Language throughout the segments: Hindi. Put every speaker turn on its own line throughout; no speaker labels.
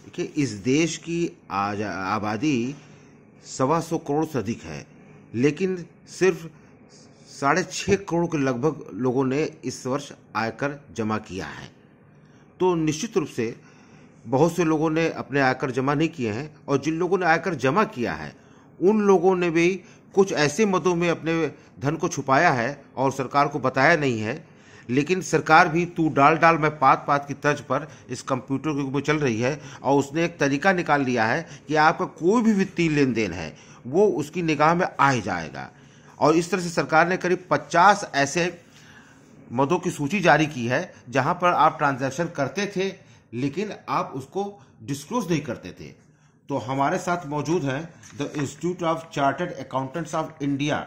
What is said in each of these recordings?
देखिए, इस देश की आबादी 125 करोड़ से अधिक है, लेकिन सिर्फ 6.5 करोड़ के लगभग लोगों ने इस वर्ष आयकर जमा किया है। तो निश्चित रूप से बहुत से लोगों ने अपने आयकर जमा नहीं किए हैं, और जिन लोगों ने आयकर जमा किया है उन लोगों ने भी कुछ ऐसे मदों में अपने धन को छुपाया है और सरकार को बताया नहीं है। लेकिन सरकार भी तू डाल मैं पात पात की तर्ज पर इस कंप्यूटर के ऊपर चल रही है, और उसने एक तरीका निकाल लिया है कि आपका कोई भी वित्तीय लेन देन है वो उसकी निगाह में आ ही जाएगा। और इस तरह से सरकार ने करीब 50 ऐसे मदों की सूची जारी की है जहां पर आप ट्रांजैक्शन करते थे लेकिन आप उसको डिस्क्लोज नहीं करते थे। तो हमारे साथ मौजूद हैं the institute of chartered accountants of India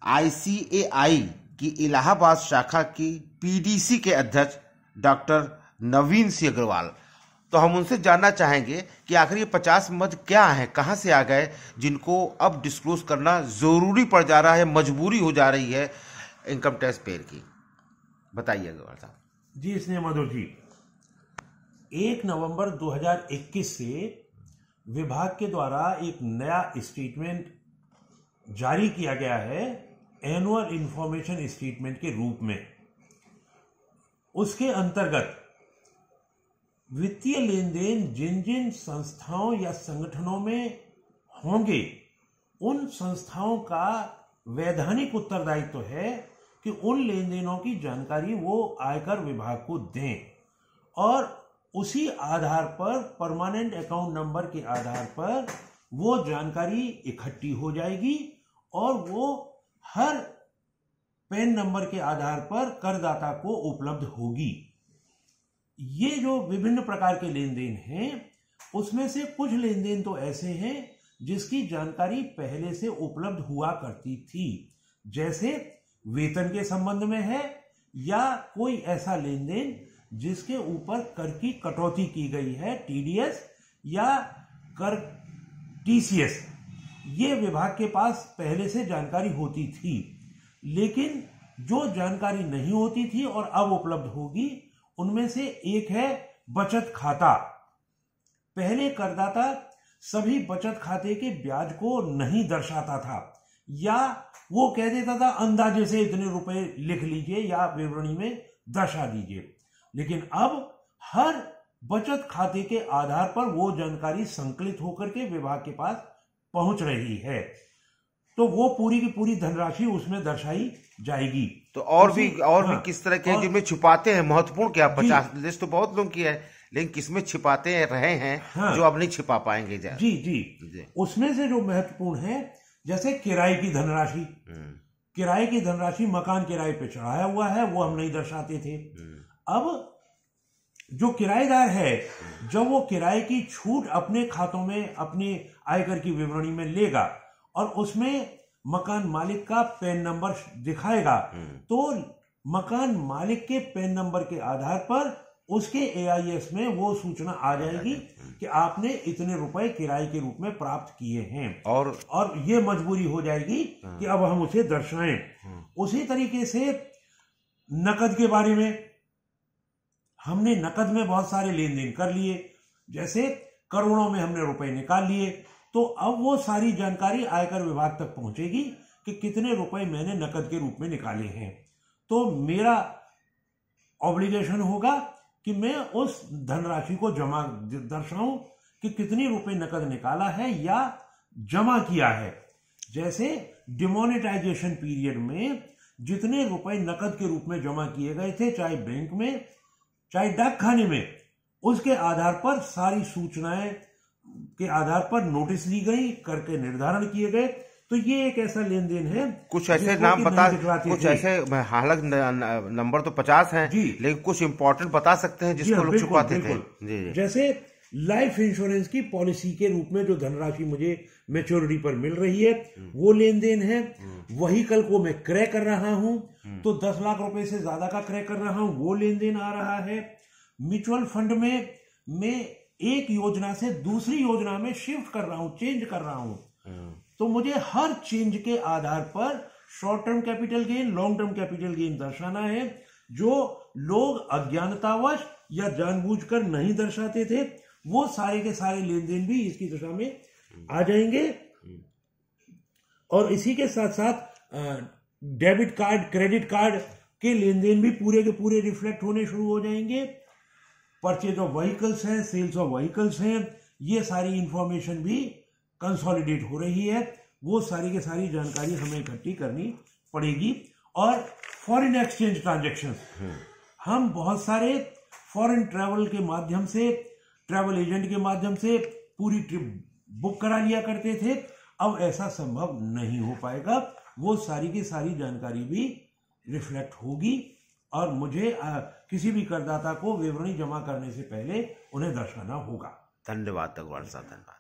ICAI की इलाहाबाद शाखा की PDC के अध्यक्ष डॉक्टर नवीन सिंह अग्रवाल। तो हम उनसे जानना चाहेंगे कि आखिर ये 50 मद क्या हैं, कहाँ से आ गए, जिनको अब डिस्क्लोज करना जरूरी पड़ जा रहा है, मजबूरी हो जा रही है इनकम टैक्स पेयर की। बताइए अग्रवाल साहब।
जी स्नेह मधुर जी, 1 नवंबर 2021 से विभाग के द्वारा एक नया स्टेटमेंट जारी किया गया है एनुअल इंफॉर्मेशन स्टेटमेंट के रूप में। उसके अंतर्गत वित्तीय लेन देन जिन जिन संस्थाओं या संगठनों में होंगे उन संस्थाओं का वैधानिक उत्तरदायित्व है कि उन लेन देनों की जानकारी वो आयकर विभाग को दें, और उसी आधार पर परमानेंट अकाउंट नंबर के आधार पर वो जानकारी इकट्ठी हो जाएगी और वो हर पैन नंबर के आधार पर करदाता को उपलब्ध होगी। ये जो विभिन्न प्रकार के लेन देन हैं उसमें से कुछ लेन देन तो ऐसे हैं जिसकी जानकारी पहले से उपलब्ध हुआ करती थी, जैसे वेतन के संबंध में है या कोई ऐसा लेन देन जिसके ऊपर कर की कटौती की गई है, TDS या कर TCS। ये विभाग के पास पहले से जानकारी होती थी, लेकिन जो जानकारी नहीं होती थी और अब उपलब्ध होगी उनमें से एक है बचत खाता। पहले करदाता सभी बचत खाते के ब्याज को नहीं दर्शाता था, या वो कह देता था अंदाजे से इतने रुपए लिख लीजिए या विवरणी में दर्शा दीजिए। लेकिन अब हर बचत खाते के आधार पर वो जानकारी संकलित होकर के विभाग के पास पहुंच रही है, तो वो पूरी की पूरी धनराशि उसमें दर्शाई जाएगी।
तो और भी किस तरह के जिनमें छुपाते हैं, महत्वपूर्ण क्या? 50 लिस्ट तो बहुत लोग की है, लेकिन किसमें छिपाते रहे हैं जो अब नहीं छिपा पाएंगे?
जी, उसमें से जो महत्वपूर्ण है, जैसे किराए की धनराशि। किराए की धनराशि मकान किराए पे चढ़ाया हुआ है, वो हम नहीं दर्शाते थे। अब जो किराएदार है जब वो किराए की छूट अपने खातों में अपने आयकर की विवरणी में लेगा और उसमें मकान मालिक का पैन नंबर दिखाएगा, तो मकान मालिक के पैन नंबर के आधार पर उसके AIS में वो सूचना आ जाएगी कि आपने इतने रुपए किराए के रूप में प्राप्त किए हैं, और ये मजबूरी हो जाएगी कि अब हम उसे दर्शाएं। उसी तरीके से नकद के बारे में, हमने नकद में बहुत सारे लेन देन कर लिए, जैसे करोड़ों में हमने रुपए निकाल लिए, तो अब वो सारी जानकारी आयकर विभाग तक पहुंचेगी कि कितने रुपए मैंने नकद के रूप में निकाले हैं। तो मेरा ऑब्लिगेशन होगा कि मैं उस धनराशि को जमा दर्शाऊं कि कितने रुपए नकद निकाला है या जमा किया है। जैसे डिमोनेटाइजेशन पीरियड में जितने रुपए नकद के रूप में जमा किए गए थे, चाहे बैंक में चाहे डाक खाने में, उसके आधार पर सारी सूचनाएं के आधार पर नोटिस ली गई, करके निर्धारण किए गए। तो ये एक ऐसा लेन देन है।
कुछ ऐसे नाम बता, कुछ ऐसे, हालांकि नंबर तो 50 हैं, लेकिन कुछ इंपॉर्टेंट बता सकते हैं जिसको लोग छुपाते थे? जी।
जैसे लाइफ इंश्योरेंस की पॉलिसी के रूप में जो धनराशि मुझे मैच्योरिटी पर मिल रही है वो लेन देन है। व्हीकल को मैं क्रय कर रहा हूं तो 10 लाख रुपए से ज्यादा का क्रय कर रहा हूं, वो लेन देन आ रहा है। म्यूचुअल फंड में मैं एक योजना से दूसरी योजना में शिफ्ट कर रहा हूं, चेंज कर रहा हूं, तो मुझे हर चेंज के आधार पर short term capital gain, long term capital gain दर्शाना है, जो लोग अज्ञानतावश या जानबूझकर नहीं दर्शाते थे वो सारे के सारे लेन देन भी इसकी दशा में आ जाएंगे। और इसी के साथ साथ डेबिट कार्ड, क्रेडिट कार्ड के लेन देन भी पूरे के पूरे रिफ्लेक्ट होने शुरू हो जाएंगे। परचेज ऑफ व्हीकल्स हैं, सेल्स ऑफ व्हीकल्स हैं, ये सारी इंफॉर्मेशन भी कंसोलिडेट हो रही है। वो सारी की सारी जानकारी हमें इकट्ठी करनी पड़ेगी। और फॉरेन एक्सचेंज ट्रांजैक्शन, हम बहुत सारे फॉरेन ट्रैवल के माध्यम से, ट्रैवल एजेंट के माध्यम से पूरी ट्रिप बुक करा लिया करते थे। अब ऐसा संभव नहीं हो पाएगा। वो सारी की सारी जानकारी भी रिफ्लेक्ट होगी और मुझे किसी भी करदाता को विवरणी जमा करने से पहले उन्हें दर्शाना होगा।
धन्यवाद तकवार साहब, धन्यवाद।